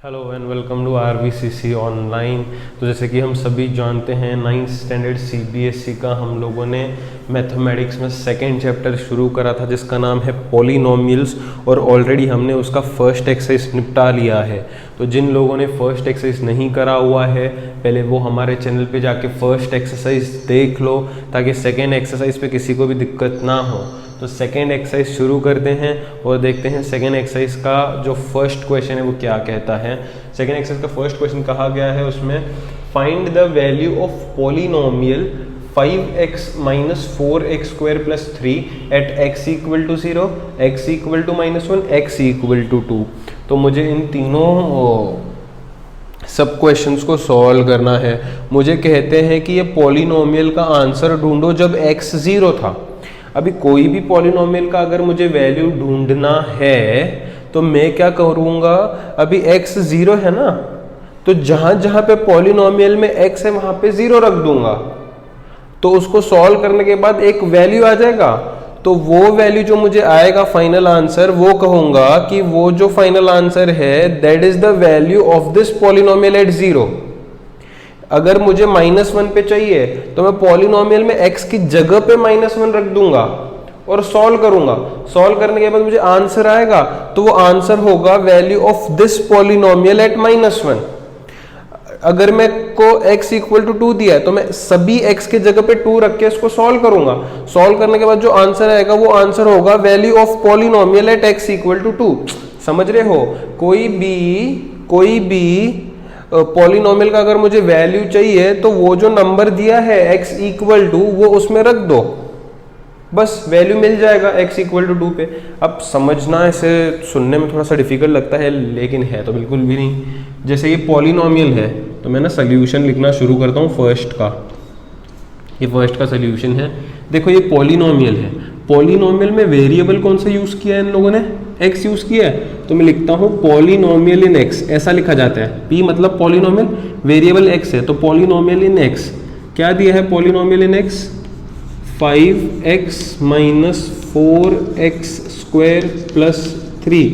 Hello and welcome to RVCC online. तो जैसे कि हम सभी जानते हैं 9th स्टैंडर्ड CBSE का हम लोगों ने मैथमेटिक्स में सेकेंड चैप्टर शुरू करा था जिसका नाम है पॉलिनोमियल्स, और ऑलरेडी हमने उसका फर्स्ट एक्सरसाइज निपटा लिया है। तो जिन लोगों ने फर्स्ट एक्सरसाइज नहीं करा हुआ है पहले वो हमारे चैनल पे जाके फर्स्ट एक्सरसाइज देख लो ताकि सेकेंड एक्सरसाइज पे किसी को भी दिक्कत ना हो। तो सेकेंड एक्सरसाइज शुरू करते हैं और देखते हैं सेकेंड एक्सरसाइज का जो फर्स्ट क्वेश्चन है वो क्या कहता है। सेकेंड एक्सरसाइज का फर्स्ट क्वेश्चन कहा गया है उसमें find the value of polynomial 5x minus 4x square plus 3 at x equal to 0, x equal to -1, x equal to 2। तो मुझे इन तीनों सब क्वेश्चंस को सॉल्व करना है। मुझे कहते हैं कि ये पॉलिनोमियल का आंसर ढूंढो जब x 0 था। अभी कोई भी पॉलिनोमियल का अगर मुझे वैल्यू ढूंढना है तो मैं क्या करूंगा, अभी x 0 है ना, तो जहां जहां पे पॉलिनोमियल में x है वहां पे 0 रख दूंगा। तो उसको सॉल्व करने के बाद एक वैल्यू आ जाएगा, तो वो वैल्यू जो मुझे आएगा फाइनल आंसर, वो कहूंगा कि वो जो फाइनल आंसर है that is the value of this polynomial at 0। अगर मुझे -1 पे चाहिए तो मैं पॉलिनोमियल में x की जगह पे -1 रख दूंगा और सॉल्व करूंगा। सॉल्व करने के बाद मुझे आंसर आएगा तो वो आंसर होगा value of this polynomial at -1। अगर मैं को x इक्वल टू 2 दिया है तो मैं सभी x के जगह पे 2 रख के इसको सॉल्व करूंगा। सॉल्व करने के बाद जो आंसर आएगा वो आंसर होगा value of polynomial at x equal to 2। समझ रहे हो? कोई भी पॉलिनोमियल का अगर मुझे वैल्यू चाहिए तो वो जो नंबर दिया है x इक्वल टू वो उसमें रख दो, बस वैल्यू मिल जाएगा x इक्वल टू 2 पे। अब समझना ऐसे सुनने में थोड़ा सा डिफिकल्ट लगता है लेकिन है तो बिल्कुल भी नहीं। जैसे ये पॉलिनोमियल है तो मैं ना सोल्यूशन लिखना शुरू करता हूँ फर्स्ट का। ये फर्स्ट का सोल्यूशन है। देखो ये पॉलिनोमियल है, पॉलिनोमियल में वेरिएबल कौन सा यूज किया है इन लोगों ने, x यूज किया है। तो मैं लिखता हूं पॉलिनोमियल इन x, ऐसा लिखा जाता है। p मतलब पॉलिनोमियल, वेरिएबल x है तो पॉलिनोमियल इन x। क्या दिया है पॉलिनोमियल इन x? 5x minus 4x square plus 3।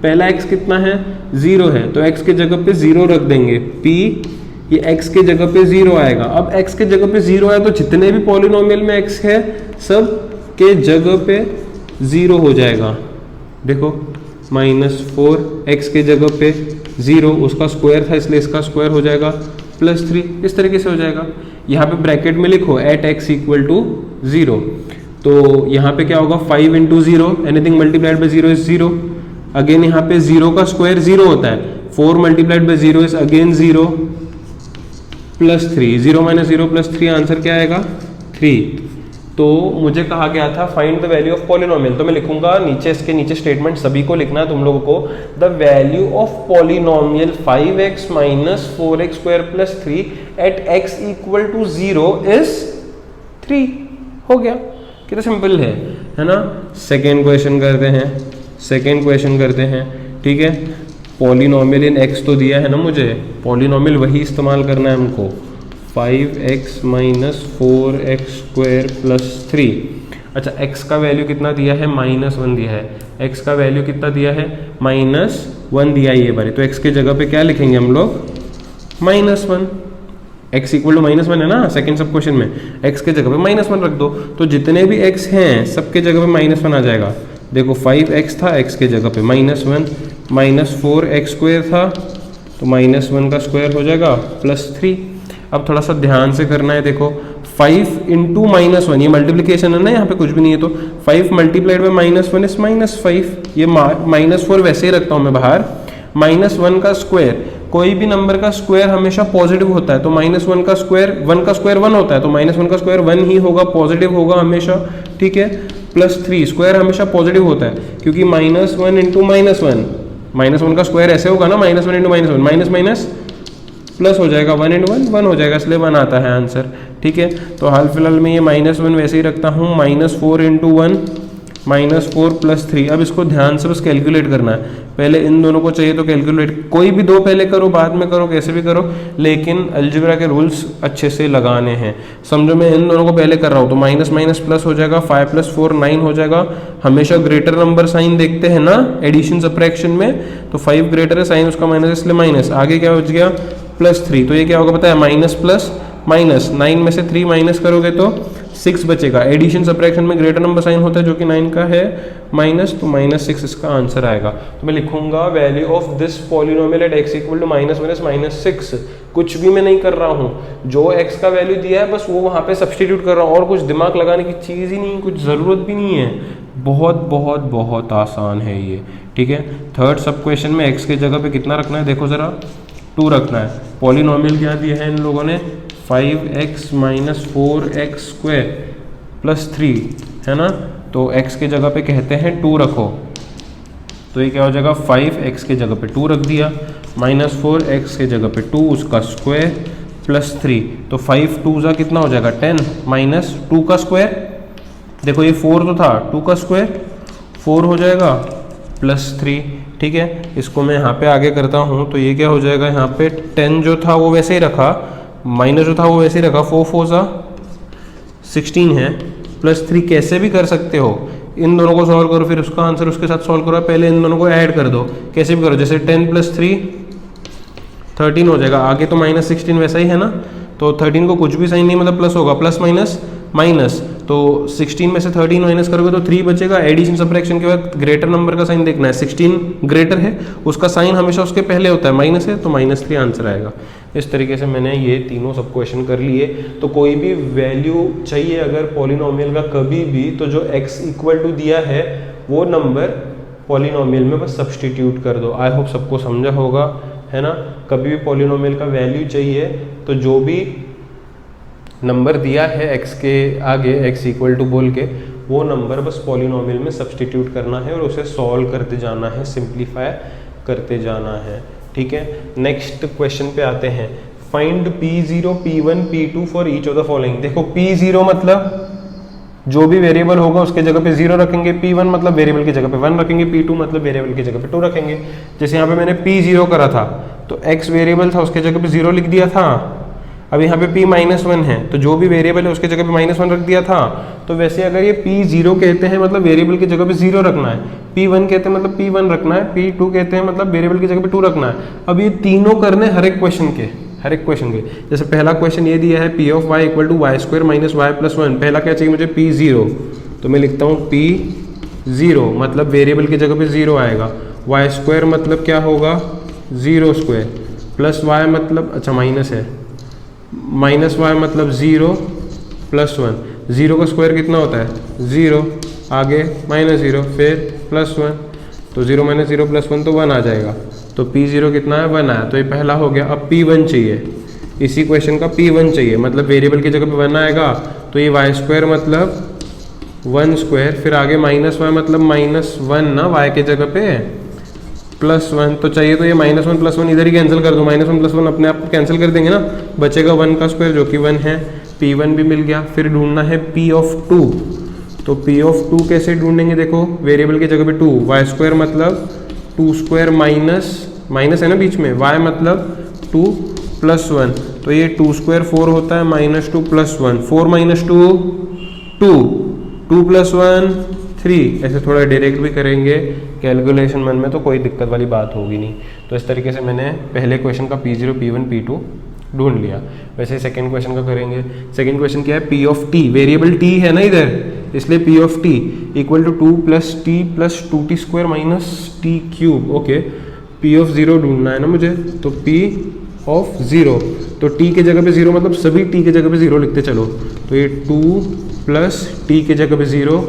पहला x कितना है? 0 है तो x के जगह पे 0 रख देंगे। p ये x के जगह पे 0 आएगा। अब x के जगह पे 0 है तो जितने भी पॉलिनोमियल में x है सब के जगह पे 0 हो जाएगा। देखो -4 x के जगह पे 0, उसका स्क्वायर था इसलिए इसका स्क्वायर हो जाएगा +3। इस तरीके से हो जाएगा। यहाँ पे ब्रैकेट में लिखो एट x इक्वल टू 0। तो यहाँ पे क्या होगा 5 into 0, anything multiplied by 0 is 0। Again यहाँ पे 0 का स्क्वायर 0 होता है। 4 multiplied by 0 is again 0 +3। 0 minus 0 +3 answer क्या आएगा? 3। तो मुझे कहा गया था find the value of polynomial, तो मैं लिखूंगा नीचे, इसके नीचे स्टेटमेंट सभी को लिखना है तुम लोगों को। The value of polynomial 5x minus 4x square plus 3 at x equal to 0 is 3। हो गया, कितना सिंपल है ना। सेकेंड क्वेश्चन करते हैं। ठीक है, पॉलिनोमियल इन x तो दिया है ना मुझे, पॉलिनोमियल वही इस्तेमाल करना है हमको। 5x minus 4x square plus 3। अच्छा, x का वैल्यू कितना दिया है? -1 दिया है। x का वैल्यू कितना दिया है? -1 दिया है ये बारी। तो x के जगह पे क्या लिखेंगे हम लोग? -1। x इक्वल टू -1 है ना सेकेंड सब क्वेश्चन में, x के जगह पे -1 रख दो। तो जितने भी x हैं सबके जगह पे -1 आ जाएगा। देखो 5x था, x के जगह पे -1, -4x स्क्वायर था तो -1 का स्क्वायर हो जाएगा +3। अब थोड़ा सा ध्यान से करना है। देखो 5 इंटू -1, ये मल्टीप्लीकेशन है ना, यहाँ पे कुछ भी नहीं है। तो 5 मल्टीप्लाइड बाई -1 इज -5। ये -4 वैसे ही रखता हूँ मैं बाहर। -1 का स्क्वायर, कोई भी नंबर का स्क्वायर हमेशा पॉजिटिव होता है। तो -1 का स्क्वायर 1 का स्क्वायर 1 होता है तो -1 का स्क्वायर 1 ही होगा, पॉजिटिव होगा हमेशा। ठीक है, +3 स्क्वायर हमेशा पॉजिटिव होता है क्योंकि -1 इंटू -1 का स्क्वायर ऐसे होगा ना, -1 इंटू -1, माइनस माइनस प्लस हो जाएगा, 1 इंटू 1 हो जाएगा, इसलिए 1 आता है आंसर। ठीक है, तो हाल फिलहाल में ये -1 वैसे ही रखता हूँ। -4 इंटू 1 -4 + 3। अब इसको ध्यान से बस कैलकुलेट करना है, पहले इन दोनों को चाहिए तो कैलकुलेट, कोई भी दो पहले करो बाद में करो कैसे भी करो, लेकिन अलजेब्रा के रूल्स अच्छे से लगाने हैं। समझो मैं इन दोनों को पहले कर रहा हूँ तो माइनस माइनस प्लस हो जाएगा, 5 + 4 9 हो जाएगा। हमेशा ग्रेटर नंबर साइन देखते हैं ना एडिशन सबट्रैक्शन में, तो 5 ग्रेटर है, साइन उसका माइनस इसलिए माइनस, आगे क्या बच गया +3। तो ये क्या होगा पता है, माइनस प्लस माइनस, 9 में से 3 माइनस करोगे तो 6 बचेगा। एडिशन सबट्रैक्शन में ग्रेटर नंबर साइन होता है जो कि 9 का है माइनस, तो -6 इसका आंसर आएगा। तो मैं लिखूंगा value of this polynomial at x equal to -6। कुछ भी मैं नहीं कर रहा हूँ, जो x का वैल्यू दिया है बस वो वहाँ पे सब्सटीट्यूट कर रहा हूँ, और कुछ दिमाग लगाने की चीज़ ही नहीं, कुछ ज़रूरत भी नहीं है। बहुत बहुत बहुत आसान है ये, ठीक है। थर्ड सब क्वेश्चन में x के जगह पे कितना रखना है, देखो ज़रा 2 रखना है। पॉलिनोमियल क्या दिया है इन लोगों ने, 5x - 4x² + 3 है ना, तो x के जगह पे कहते हैं 2 रखो, तो ये क्या हो जाएगा 5x के जगह पे 2 रख दिया, -4x के जगह पे 2 उसका स्क्वायर +3, तो 5 2 जा कितना हो जाएगा 10 माइनस 2 का स्क्वायर, देखो ये 4 तो था, 2 का स्क्वायर 4 हो जाएगा +3, ठीक है। इसको मैं यहाँ पे आगे करता हूँ, तो ये क्या हो जाएगा, यहाँ पे 10 जो था वो वैसे ही रखा, माइनस जो था वो वैसे ही रखा, 4 4 सा 16 है, +3 कैसे भी कर सकते हो, इन दोनों को सॉल्व करो फिर उसका आंसर उसके साथ सॉल्व करो, पहले इन दोनों को ऐड कर दो, कैसे भी करो, जैसे 10 + 3 13 हो जाएगा, आगे तो -16 वैसा ही है ना, तो 13 को कुछ भी साइन नहीं मतलब प्लस होगा, प्लस माइनस माइनस, तो 16 में से 13 माइनस करोगे तो 3 बचेगा। एडिशन सबट्रैक्शन के बाद ग्रेटर नंबर का साइन देखना है, 16 ग्रेटर है उसका साइन हमेशा उसके पहले होता है, माइनस है तो -3 आंसर आएगा। इस तरीके से मैंने ये तीनों सब क्वेश्चन कर लिए। तो कोई भी वैल्यू चाहिए अगर पॉलिनोमियल का कभी भी, तो जो x इक्वल टू दिया है वो नंबर पॉलिनोमियल में बस सब्सटीट्यूट कर दो। आई होप सबको समझा होगा, है ना। कभी भी पॉलिनोमियल का वैल्यू चाहिए तो जो भी नंबर दिया है x के आगे, x इक्वल टू बोल के, वो नंबर बस पॉलिनोमियल में सब्सटीट्यूट करना है और उसे सॉल्व करते जाना है, सिंप्लीफाई करते जाना है, ठीक है। नेक्स्ट क्वेश्चन पे आते हैं, find P0, P1, P2 for each of the following. देखो P0 मतलब जो भी वेरिएबल होगा उसके जगह पे 0 रखेंगे, P1 मतलब वेरिएबल की जगह पे 1 रखेंगे, P2 मतलब वेरिएबल की जगह पे 2 रखेंगे। जैसे यहाँ पे मैंने P0 करा था तो x वेरिएबल था उसके जगह पे 0 लिख दिया था। अब यहाँ पे P-1 है तो जो भी वेरिएबल है उसके जगह पे -1 रख दिया था। तो वैसे अगर ये P0 कहते हैं मतलब वेरिएबल की जगह पे 0 रखना है, P1 कहते हैं मतलब P1 रखना है, P2 कहते हैं मतलब वेरिएबल की जगह पे 2 रखना है। अब ये तीनों करने हर एक क्वेश्चन के, जैसे पहला क्वेश्चन ये दिया है P of y equal to y square minus y plus 1, पहला क्या चाहिए मुझे P0, तो मैं लिखता हूँ P0 मतलब वेरिएबल की जगह पे 0 आएगा, y स्क्वायर मतलब क्या होगा 0 स्क्वायर, प्लस y मतलब अच्छा माइनस है, माइनस y मतलब 0 प्लस 1, 0 का स्क्वायर कितना होता है 0, आगे -0 फिर +1, तो 0 - 0 + 1 तो 1 आ जाएगा। तो P0 कितना है 1 आया, तो ये पहला हो गया। अब P1 चाहिए, इसी क्वेश्चन का P1 चाहिए, मतलब वेरिएबल की जगह पे 1 आएगा, तो ये y स्क्वायर मतलब 1 स्क्वायर, फिर आगे -y मतलब -1 ना y के जगह पे +1 तो चाहिए, तो ये -1 + 1 इधर ही कैंसिल कर दो, -1 + 1 अपने आप कैंसिल कर देंगे ना, बचेगा 1 का स्क्वायर जो कि 1 है, P1 भी मिल गया। फिर ढूंढना है P ऑफ 2, तो P ऑफ 2 कैसे ढूंढेंगे, देखो वेरिएबल की जगह पे 2, y स्क्वायर मतलब 2 स्क्वायर माइनस है ना बीच में, y मतलब 2 + 1, तो ये 2 स्क्वायर 4 होता है, -2 + 1, 4 - 2 2, 2 + 1 3, ऐसे थोड़ा डायरेक्ट भी करेंगे कैलकुलेशन मन में तो कोई दिक्कत वाली बात होगी नहीं। तो इस तरीके से मैंने पहले क्वेश्चन का P0, P1, P2 ढूंढ लिया। वैसे सेकंड क्वेश्चन का करेंगे। सेकंड क्वेश्चन क्या है, P of t, variable t है ना इधर, इसलिए P of t equal to 2 + t + 2t² - t³। Okay, P of 0 ढूंढना है ना मुझे, तो P ऑफ 0, तो t के जगह पे 0 मतलब सभी t के जगह पे 0 लिखते चलो, तो ये 2 + t के जगह पे 0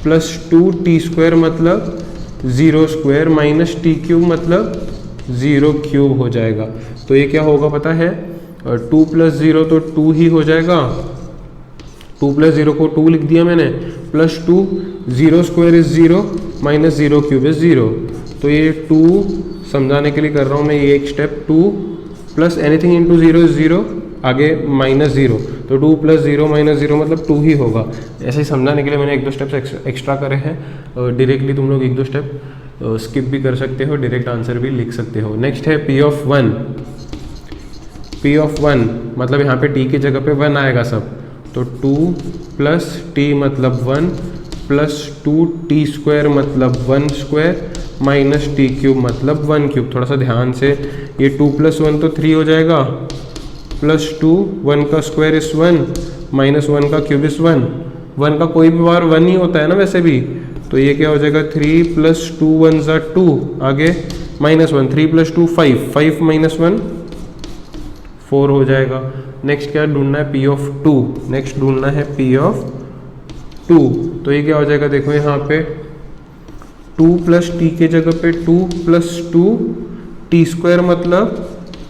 + 2t² मतलब 0 स्क्वायर - t³ मतलब 0³ हो जाएगा। तो ये क्या होगा पता है, 2 + 0 तो 2 ही हो जाएगा, 2 + 0 को 2 लिख दिया मैंने, +2, 0 स्क्वायर इज 0 - 0³ इज 0, तो ये 2 समझाने के लिए कर रहा हूँ मैं ये एक स्टेप, 2 + एनीथिंग इंटू 0 इज 0, आगे -0, तो 2 + 0 - 0 मतलब 2 ही होगा। ऐसे ही समझाने के लिए मैंने 1-2 स्टेप्स एक्स्ट्रा करे हैं। डायरेक्टली तुम लोग 1-2 स्टेप स्किप भी कर सकते हो, डायरेक्ट आंसर भी लिख सकते हो। नेक्स्ट है P ऑफ 1। P ऑफ 1 मतलब यहाँ पे t की जगह पे 1 आएगा सब, तो 2 + t मतलब 1 + 2t² मतलब 1² -t³ मतलब 1³ थोड़ा सा ध्यान से, ये 2 + 1 तो 3 हो जाएगा, +2 1 का स्क्वायर इज 1 -1 का क्यूब इज 1। 1 का कोई भी बार 1 ही होता है ना वैसे भी, तो ये क्या हो जाएगा 3 + 2 1 = 2, आगे -1, 3 + 2 5, 5 - 1 4 हो जाएगा। नेक्स्ट क्या ढूंढना है? P of 2। नेक्स्ट ढूंढना है P ऑफ 2, तो ये क्या हो जाएगा देखो यहाँ पे 2 + t के जगह पे 2 + 2 t² मतलब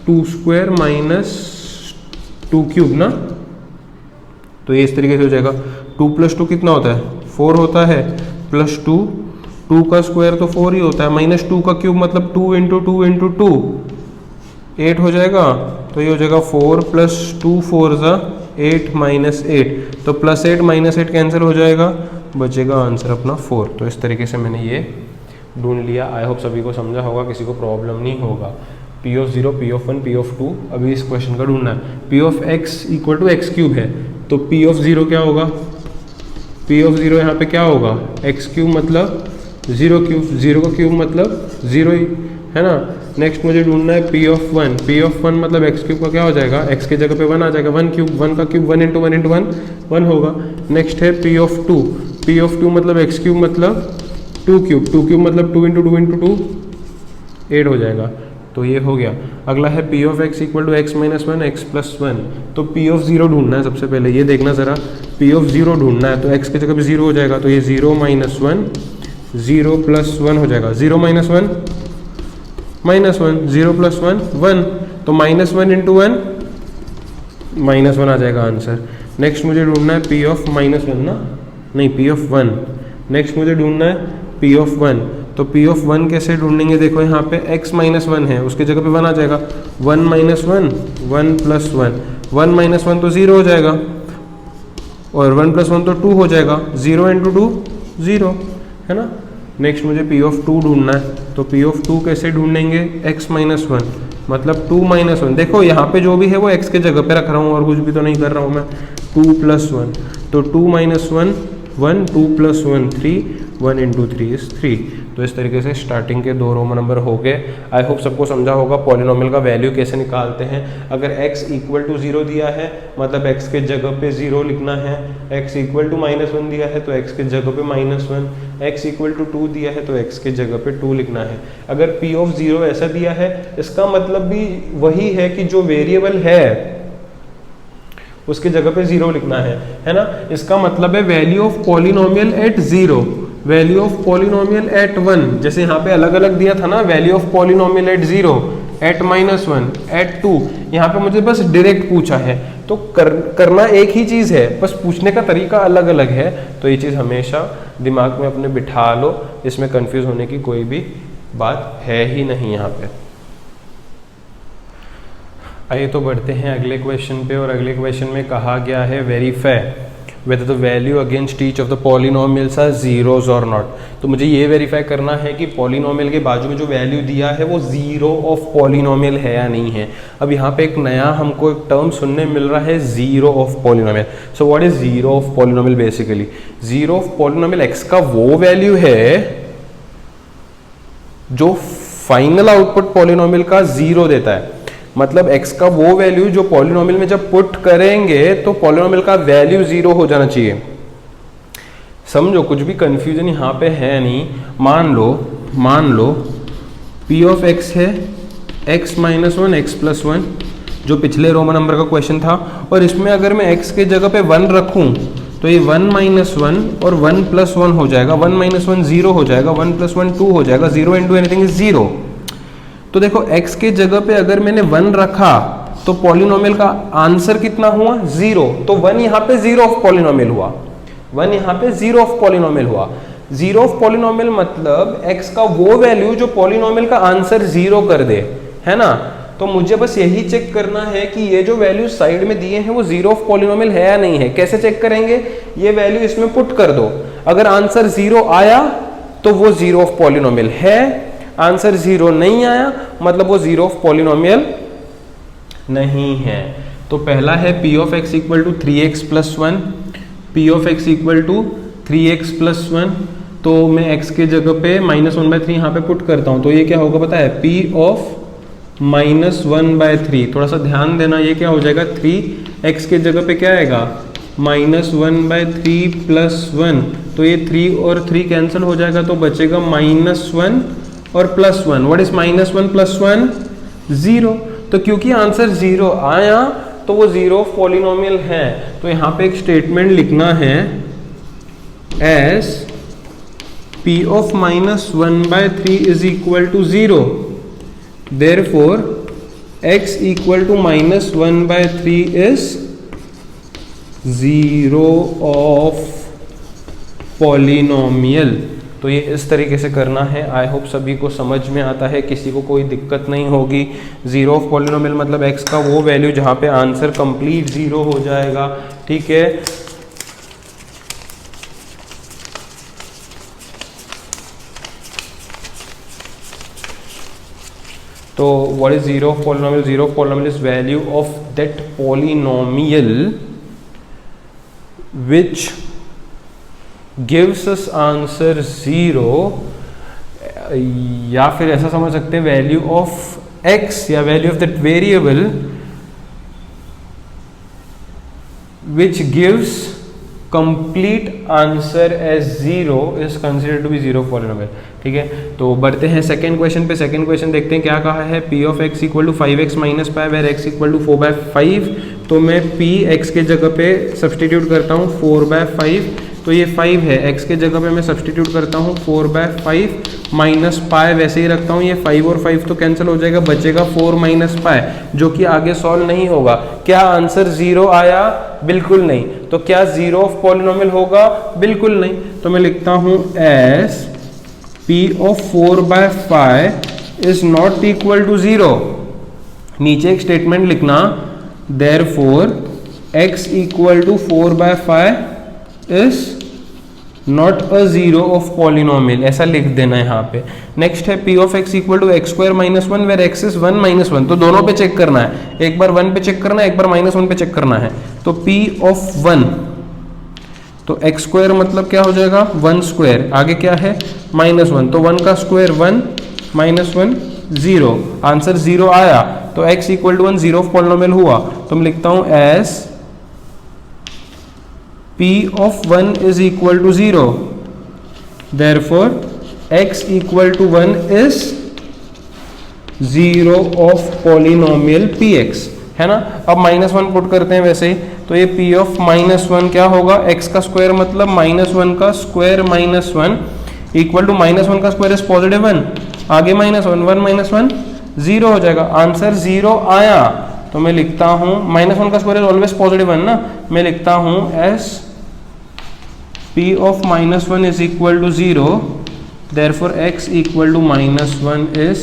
2² - 2³ ना, तो ये इस तरीके से हो जाएगा। 2 + 2 कितना होता है? 4 होता है, +2 2 का स्क्वायर तो 4 ही होता है, -2 का क्यूब मतलब 2 × 2 × 2 8 हो जाएगा, तो ये हो जाएगा 4 + 2 4 = 8 -8, तो +8 -8 कैंसिल हो जाएगा, बचेगा आंसर अपना 4। तो इस तरीके से मैंने ये ढूंढ लिया। आई होप सभी को समझा होगा, किसी को प्रॉब्लम नहीं होगा। P of 0, P of 1, P of 2, अभी इस क्वेश्चन का ढूंढना है। P ऑफ x = x³ है, तो P ऑफ 0 क्या होगा? P ऑफ 0 यहाँ पे क्या होगा? x³ मतलब 0³ 0 का क्यूब मतलब 0 ही है ना। नेक्स्ट मुझे ढूंढना है P ऑफ 1। P ऑफ 1 मतलब x³ का क्या हो जाएगा? x के जगह पे 1 आ जाएगा, 1³ 1 का क्यूब 1 × 1 × 1 1 होगा। नेक्स्ट है P ऑफ 2। P ऑफ 2 मतलब x³ मतलब 2³ 2³ मतलब 2 × 2 × 2 8 हो जाएगा, तो ये हो गया। अगला है P of x = x - 1 x + 1, तो P ऑफ 0 ढूंढना है सबसे पहले। ये देखना ज़रा, P ऑफ 0 ढूंढना है, तो x की जगह पे 0 हो जाएगा, तो ये 0 - 1 0 + 1 हो जाएगा, 0 - 1 -1 0 + 1 1, तो -1 × 1 -1 आ जाएगा आंसर। नेक्स्ट मुझे ढूंढना है P ऑफ -1 ना, नहीं P ऑफ 1। नेक्स्ट मुझे ढूंढना है P ऑफ 1, तो P ऑफ 1 कैसे ढूंढेंगे? देखो यहाँ पे x - 1 है, उसके जगह पे 1 आ जाएगा, 1 - 1 1 + 1 1 - 1 तो 0 हो जाएगा, और 1 + 1 तो 2 हो जाएगा, 0 × 2 0 है ना। नेक्स्ट मुझे P ऑफ 2 ढूंढना है, तो P ऑफ 2 कैसे ढूंढेंगे? x - 1 मतलब 2 - 1, देखो यहाँ पे जो भी है वो x के जगह पे रख रहा हूँ और कुछ भी तो नहीं कर रहा हूँ मैं। 2 + 1, तो 2 - 1 1, 2 + 1 3, 1 × 3 is 3। तो इस तरीके से स्टार्टिंग के 2 रोमन नंबर हो गए। आई होप सबको समझा होगा पॉलिनोमियल का वैल्यू कैसे निकालते हैं। अगर x = 0 दिया है मतलब x के जगह पे 0 लिखना है, x = -1 दिया है तो x के जगह पे -1, x = 2 दिया है तो x के जगह पे 2 लिखना है। अगर P ऑफ 0 ऐसा दिया है, इसका मतलब भी वही है कि जो वेरिएबल है उसके जगह पे 0 लिखना है ना। इसका मतलब है value of polynomial at 0, value of polynomial at 1, जैसे यहाँ पे अलग अलग दिया था ना, value of polynomial at 0, at -1, at 2, यहाँ पे मुझे बस डायरेक्ट पूछा है, तो करना एक ही चीज़ है, बस पूछने का तरीका अलग अलग है। तो ये चीज़ हमेशा दिमाग में अपने बिठा लो, इसमें कंफ्यूज होने की कोई भी बात है ही नहीं यहाँ पे। आइए तो बढ़ते हैं अगले क्वेश्चन पे, और अगले क्वेश्चन में कहा गया है verify whether the value against each of the polynomials are zeros or not। तो मुझे ये वेरीफाई करना है कि पॉलिनोमियल के बाजू में जो वैल्यू दिया है वो जीरो ऑफ पॉलिनोमियल है या नहीं है। अब यहाँ पे एक नया हमको एक टर्म सुनने मिल रहा है, zero of polynomial. So what is zero of polynomial? Basically zero of polynomial x का वो वैल्यू है जो फाइनल आउटपुट पॉलिनोमियल का जीरो देता है। मतलब x का वो वैल्यू जो पॉलिनोमियल में जब पुट करेंगे तो पॉलिनोमियल का वैल्यू जीरो हो जाना चाहिए। समझो, कुछ भी कंफ्यूजन यहाँ पे है नहीं। मान लो p ऑफ x है x - 1 x + 1, जो पिछले रोमन नंबर का क्वेश्चन था, और इसमें अगर मैं x के जगह पे 1 रखूं तो ये 1 - 1 और 1 + 1 हो जाएगा, 1 - 1 0 हो जाएगा, 1 + 1 2 हो जाएगा, 0 × एनीथिंग इज 0। तो देखो x के जगह पे अगर मैंने 1 रखा तो पॉलिनोमियल का आंसर कितना हुआ? 0। तो 1 यहाँ पे जीरो ऑफ पॉलिनोमियल हुआ, 1 यहाँ पे जीरो ऑफ पॉलिनोमियल हुआ। जीरो ऑफ पॉलिनोमियल मतलब x का वो वैल्यू जो पॉलिनोमियल का आंसर 0 कर दे, है ना। तो मुझे बस यही चेक करना है कि ये जो वैल्यू साइड में दिए हैं वो जीरो ऑफ पॉलिनोमियल है या नहीं है। कैसे चेक करेंगे? ये वैल्यू इसमें पुट कर दो, अगर आंसर जीरो आया तो वो जीरो ऑफ पॉलिनोमियल है, आंसर जीरो नहीं आया मतलब वो जीरो ऑफ पॉलिनोमियल नहीं है। तो पहला है p of x equal to 3x plus 1, p of x equal to 3x plus 1, तो मैं x के जगह पे -1/3 यहाँ पे पुट करता हूँ, तो ये क्या होगा पता है? p ऑफ -1/3, थोड़ा सा ध्यान देना, ये क्या हो जाएगा? 3x के जगह पे क्या आएगा? -1/3 प्लस 1, तो ये 3 और 3 कैंसिल हो जाएगा, तो बचेगा -1 और प्लस 1। What is -1 plus 1? 0। तो क्योंकि आंसर 0 आया तो वो जीरो ऑफ पॉलिनोमियल है। तो यहाँ पे एक स्टेटमेंट लिखना है S p of -1/3 is equal to 0, therefore x equal to -1/3 is zero of polynomial. तो ये इस तरीके से करना है। आई होप सभी को समझ में आता है, किसी को कोई दिक्कत नहीं होगी। जीरो ऑफ पॉलिनोमियल मतलब x का वो वैल्यू जहाँ पे आंसर कंप्लीट जीरो हो जाएगा, ठीक है। तो what is zero of polynomial? Zero of polynomial is value of that polynomial which gives us answer 0, या फिर ऐसा समझ सकते हैं वैल्यू ऑफ x या value of that variable which gives complete answer as 0 is considered to be zero of polynomial, ठीक है। तो बढ़ते हैं सेकेंड क्वेश्चन पे। सेकेंड क्वेश्चन देखते हैं क्या कहा है। p of x equal to 5x minus pi where x equal to 4/5, तो मैं p x के जगह पे सब्सटीट्यूट करता हूँ 4/5, तो ये 5 है, x के जगह पे मैं सब्सटीट्यूट करता हूँ 4/5 माइनस पाई वैसे ही रखता हूँ, ये 5 और 5 तो कैंसिल हो जाएगा, बचेगा 4 माइनस पाई, जो कि आगे सॉल्व नहीं होगा। क्या आंसर 0 आया? बिल्कुल नहीं। तो क्या जीरो ऑफ पॉलिनोमियल होगा? बिल्कुल नहीं। तो मैं लिखता हूँ as p of 4/5 is not equal to 0। नीचे एक स्टेटमेंट लिखना, therefore x equal to 4/5 is not a zero of polynomial, ऐसा लिख देना यहाँ पे। नेक्स्ट है p of x equal to x² - 1 where x is 1 - 1, तो दोनों पे चेक करना है, एक बार 1 पे चेक करना है, एक बार -1 पे चेक करना है। तो p ऑफ 1, तो x² मतलब क्या हो जाएगा? 1², आगे क्या है? -1, तो 1 का स्क्वायर 1 -1 0, आंसर 0 आया, तो x equal to 1 zero of polynomial हुआ। तो मैं लिखता हूं as p of 1 is equal to 0, therefore x equal to 1 is zero of polynomial px, है ना। अब -1 पुट करते हैं वैसे ही, तो ये p ऑफ -1 क्या होगा? x का स्क्वायर मतलब -1 का स्क्वायर -1 इक्वल टू -1 का स्क्वायर इज पॉजिटिव 1, आगे -1 1 -1 0 हो जाएगा, आंसर 0 आया। तो मैं लिखता हूँ -1 का स्क्वायर इज ऑलवेज पॉजिटिव 1 ना, मैं लिखता हूँ as p of -1 is equal to 0, therefore x equal to -1 is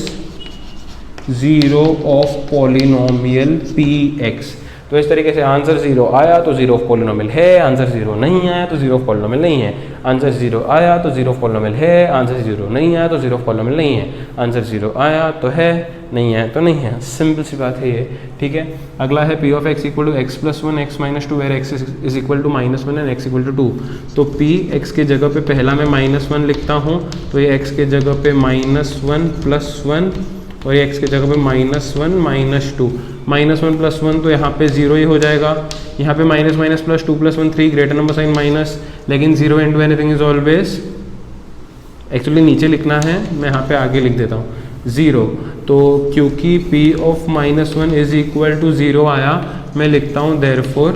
zero of polynomial px। तो इस तरीके से आंसर 0 आया तो जीरो ऑफ पॉलिनोमियल है, आंसर 0 नहीं आया तो जीरो ऑफ पॉलिनोमियल नहीं है, आंसर 0 आया तो जीरो ऑफ पॉलिनोमियल है, आंसर 0 नहीं आया तो जीरो ऑफ पॉलिनोमियल नहीं है, आंसर 0 आया तो है, नहीं आया तो नहीं है। सिंपल सी बात है ये, ठीक है। अगला है p of x equal to x plus 1 x minus 2 where x is equal to -1 and x equal to 2। तो p x के जगह पे पहला मैं -1 लिखता हूँ, तो ये x के जगह पे -1 प्लस 1 और ये x के जगह पे -1 माइनस 2, -1 प्लस 1 तो यहाँ पे 0 ही हो जाएगा, यहाँ पे minus minus plus 2 plus 1 3 greater number sign minus, लेकिन 0 into anything is always, actually नीचे लिखना है, मैं यहाँ पे आगे लिख देता हूँ 0। तो क्योंकि p of -1 is equal to 0 आया, मैं लिखता हूँ therefore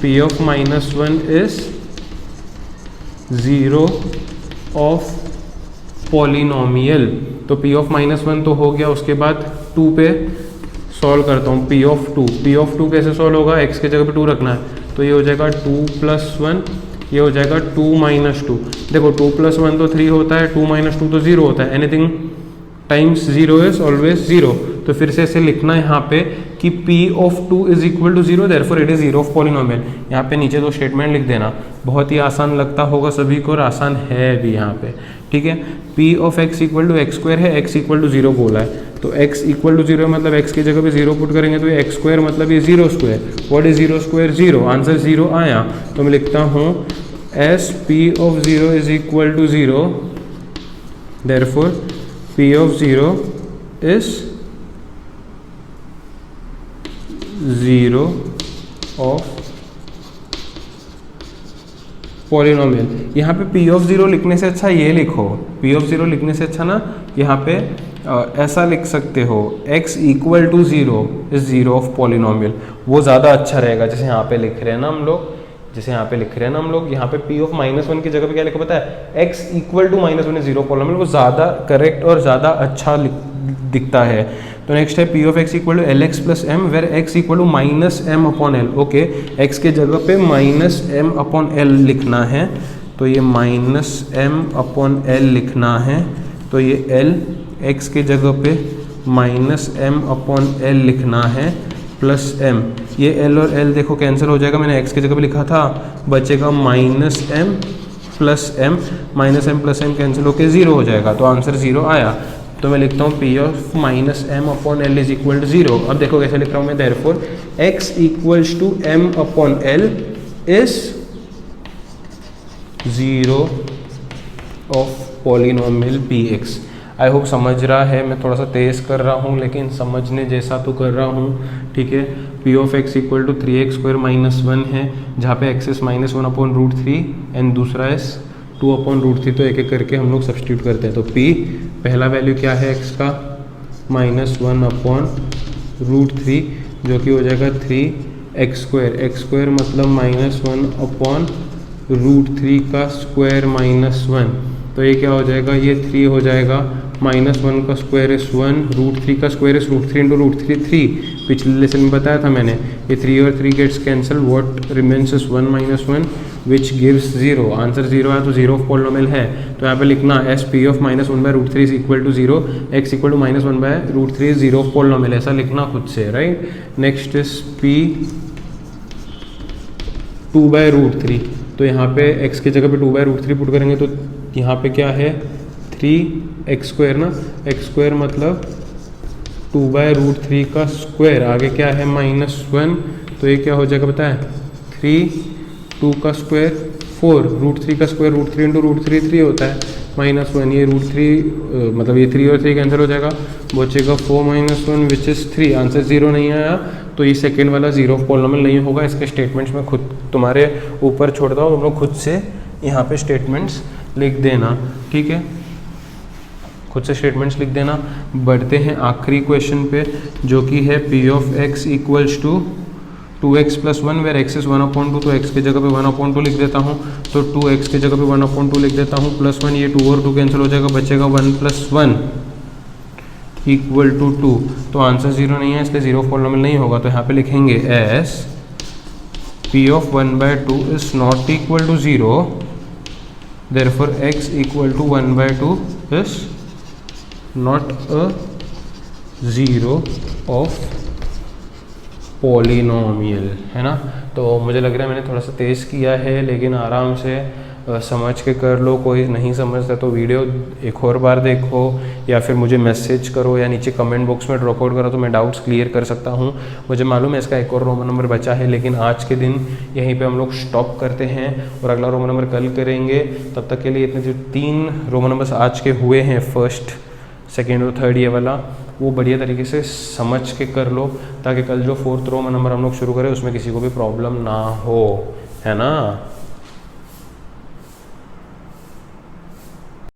p of -1 is zero of polynomial. तो p ऑफ -1 तो हो गया, उसके बाद 2 पे सॉल्व करता हूँ p ऑफ 2। p ऑफ 2 कैसे सॉल्व होगा? x के जगह पे 2 रखना है, तो ये हो जाएगा 2 प्लस 1, ये हो जाएगा 2 माइनस 2। देखो 2 प्लस 1 तो 3 होता है, 2 माइनस 2 तो 0 होता है, एनीथिंग टाइम्स 0 इज ऑलवेज 0। तो फिर से ऐसे लिखना है यहाँ पे कि p of 2 is equal to 0, therefore it is 0 of polynomial. यहाँ पे नीचे 2 स्टेटमेंट लिख देना। बहुत ही आसान लगता होगा सभी को और आसान है भी यहाँ पे, ठीक है। p of x equal to x square है, x इक्वल टू 0 बोला है, तो x इक्वल टू 0 मतलब x की जगह पे 0 पुट करेंगे तो ये एक्स स्क्वायर मतलब ये 0 square. What is 0 square? 0। Answer 0 आया, तो मैं लिखता हूँ as p of 0 is equal to 0, therefore p of 0 is 0 of polynomial. यहाँ पे p ऑफ 0 लिखने से अच्छा ये लिखो, p ऑफ 0 लिखने से अच्छा ना यहाँ पे ऐसा लिख सकते हो x equal to 0 is 0 of polynomial, वो ज़्यादा अच्छा रहेगा। जैसे यहाँ पे लिख रहे हैं ना हम लोग, यहाँ पे p ऑफ -1 की जगह पे क्या लिखा पता है, x equal to -1 is 0 polynomial, वो ज़्यादा करेक्ट और ज़्यादा अच्छा दिखता है। तो नेक्स्ट है p of x equal to L x plus M, where x equal to -m upon L. Okay, x के जगह पे -m अपॉन एल लिखना है, तो ये -m अपॉन एल लिखना है, तो ये l x के जगह पे -m अपॉन एल लिखना है प्लस m। ये l और l देखो कैंसिल हो जाएगा, मैंने x की जगह पे लिखा था, बचेगा -m plus m, -m plus m cancel होके 0 हो जाएगा, तो आंसर 0 आया। तो मैं लिखता हूँ p of -m upon L is equal to 0। अब देखो कैसे लिख रहा हूँ मैं, therefore x equals to m upon L is 0 of polynomial px। I hope समझ रहा है, मैं थोड़ा सा तेज़ कर रहा हूँ लेकिन समझने जैसा तो कर रहा हूँ, ठीक है। p of x equal to 3x square -1 है, जहाँ पे x इज -1 अपॉन √3 एंड दूसरा इज 2 अपॉन √3, तो एक एक करके हम लोग सब्सटीट्यूट करते हैं। तो p पहला वैल्यू क्या है x का, -1 अपॉन √3, जो कि हो जाएगा 3x स्क्वायर मतलब -1 अपॉन √3 का स्क्वायर -1, तो ये क्या हो जाएगा, ये 3 हो जाएगा, -1 का स्क्वायर इज 1, √3 का स्क्वायर इज √3 इंटू √3 3, पिछले लेसन में बताया था मैंने। ये 3 और 3 gets cancel, what remains is 1 - 1 which gives 0। Answer 0 है तो 0 ऑफ पॉलिनोमियल है, तो यहाँ पे लिखना as p of -1/√3 is equal to 0, x equal to -1/√3 is 0 of polynomial, ऐसा लिखना खुद से, राइट। नेक्स्ट इज p 2/√3, तो यहाँ पे x की जगह पे 2/√3 पुट करेंगे तो यहाँ पे क्या है 3x स्क्वायर ना, x स्क्वायर मतलब 2/√3 का स्क्वायर, आगे क्या है -1, तो ये क्या हो जाएगा पता है 3, 2 का स्क्वायर 4, √3 का स्क्वायर √3 इंटू √3 3 होता है, -1, ये √3 मतलब ये 3 और 3 कैंसिल हो जाएगा, बचेगा 4 - 1 विच इज़ 3। आंसर 0 नहीं आया, तो ये सेकेंड वाला 0 ऑफ पॉलिनोमियल नहीं होगा। इसके स्टेटमेंट्स में खुद तुम्हारे ऊपर छोड़ता हूँ, तुम लोग खुद से यहाँ पे स्टेटमेंट्स लिख देना, ठीक है, खुद से स्टेटमेंट्स लिख देना। बढ़ते हैं आखिरी क्वेश्चन पे, जो कि है p of x equals to 2x + 1 where x is 1/2, तो x की जगह पे 1/2 लिख देता हूँ, तो 2x की जगह पे 1/2 लिख देता हूँ, +1, ये 2 और 2 कैंसिल हो जाएगा, बचेगा 1 + 1 इक्वल टू 2। तो आंसर 0 नहीं है, इसलिए 0 ऑफ पॉलिनोमियल नहीं होगा, तो यहाँ पे लिखेंगे as p of 1/2 is not equal to 0, therefore x equal to 1/2 is not a 0 of polynomial, है ना। तो मुझे लग रहा है मैंने थोड़ा सा तेज़ किया है, लेकिन आराम से समझ के कर लो। कोई नहीं समझता तो वीडियो एक और बार देखो, या फिर मुझे मैसेज करो, या नीचे कमेंट बॉक्स में ड्रॉप आउट करो, तो मैं डाउट्स क्लियर कर सकता हूँ। मुझे मालूम है इसका एक और रोमन नंबर बचा है, लेकिन आज के दिन यहीं पे हम लोग स्टॉप करते हैं और अगला रोमन नंबर कल करेंगे। तब तक के लिए इतने जो 3 रोमन नंबर्स आज के हुए हैं, फर्स्ट, सेकेंड और थर्ड, ये वाला, वो बढ़िया तरीके से समझ के कर लो, ताकि कल जो 4th रोमन नंबर हम लोग शुरू करें उसमें किसी को भी प्रॉब्लम ना हो, है ना।